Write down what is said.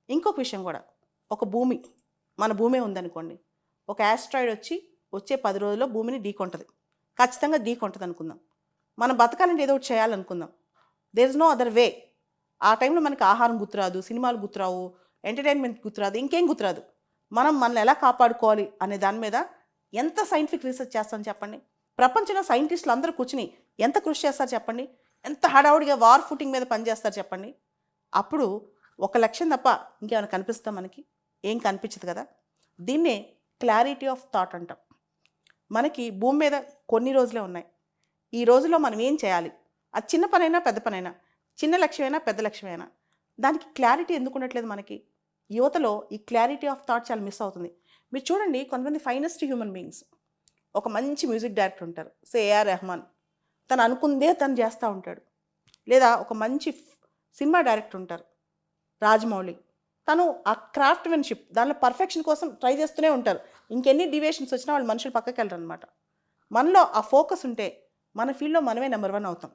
ఇంకొక విషయం కూడా, ఒక భూమి, మన భూమే ఉందనుకోండి, ఒక యాస్ట్రాయిడ్ వచ్చే 10 రోజుల్లో భూమిని ఢీకొంటది. ఖచ్చితంగా ఢీకొంటది అనుకుందాం. మనం బతకాలంటే ఏదో ఒకటి చేయాలనుకుందాం. There is no other way. ఆ టైంలో మనకి ఆహారం గుర్తురాదు, సినిమాలు గుర్తురావు, ఎంటర్టైన్మెంట్ గుర్తురాదు, ఇంకేం గుర్తురాదు. మనల్ని ఎలా కాపాడుకోవాలి అనే దాని మీద ఎంత సైంటిఫిక్ రీసెర్చ్ చేస్తాం చెప్పండి. ప్రపంచంలో సైంటిస్టులు అందరూ కూర్చుని ఎంత కృషి చేస్తారు చెప్పండి. ఎంత హడావుడిగా వార్ ఫుటింగ్ మీద పనిచేస్తారు చెప్పండి. అప్పుడు ఒక లక్ష్యం తప్ప ఇంకేమైనా కనిపిస్తుందా మనకి? ఏం కనిపించదు కదా. దీన్నే క్లారిటీ ఆఫ్ థాట్ అంటాం. మనకి భూమి మీద కొన్ని రోజులే ఉన్నాయి. ఈ రోజుల్లో మనం ఏం చేయాలి? అది చిన్న పనైనా పెద్ద పనైనా, చిన్న లక్ష్యమైనా పెద్ద లక్ష్యమైనా, దానికి క్లారిటీ ఎందుకు ఉండట్లేదు మనకి? యువతలో ఈ క్లారిటీ ఆఫ్ థాట్ చాలా మిస్ అవుతుంది. మీరు చూడండి, కొంతమంది ఫైనెస్ట్ హ్యూమన్ బీయింగ్స్, ఒక మంచి మ్యూజిక్ డైరెక్టర్ ఉంటారు, ఏఆర్ రెహమాన్. తను అనుకుందే తను చేస్తూ ఉంటాడు. లేదా ఒక మంచి సినిమా డైరెక్టర్ ఉంటారు, రాజమౌళి. తను ఆ క్రాఫ్ట్మెన్షిప్, దానిలో పర్ఫెక్షన్ కోసం ట్రై చేస్తూనే ఉంటారు. ఇంకెన్ని డివియేషన్స్ వచ్చినా వాళ్ళు మనుషులు పక్కకి వెళ్ళరు అనమాట. మనలో ఆ ఫోకస్ ఉంటే మన ఫీల్డ్లో మనమే నెంబర్ 1 అవుతాం.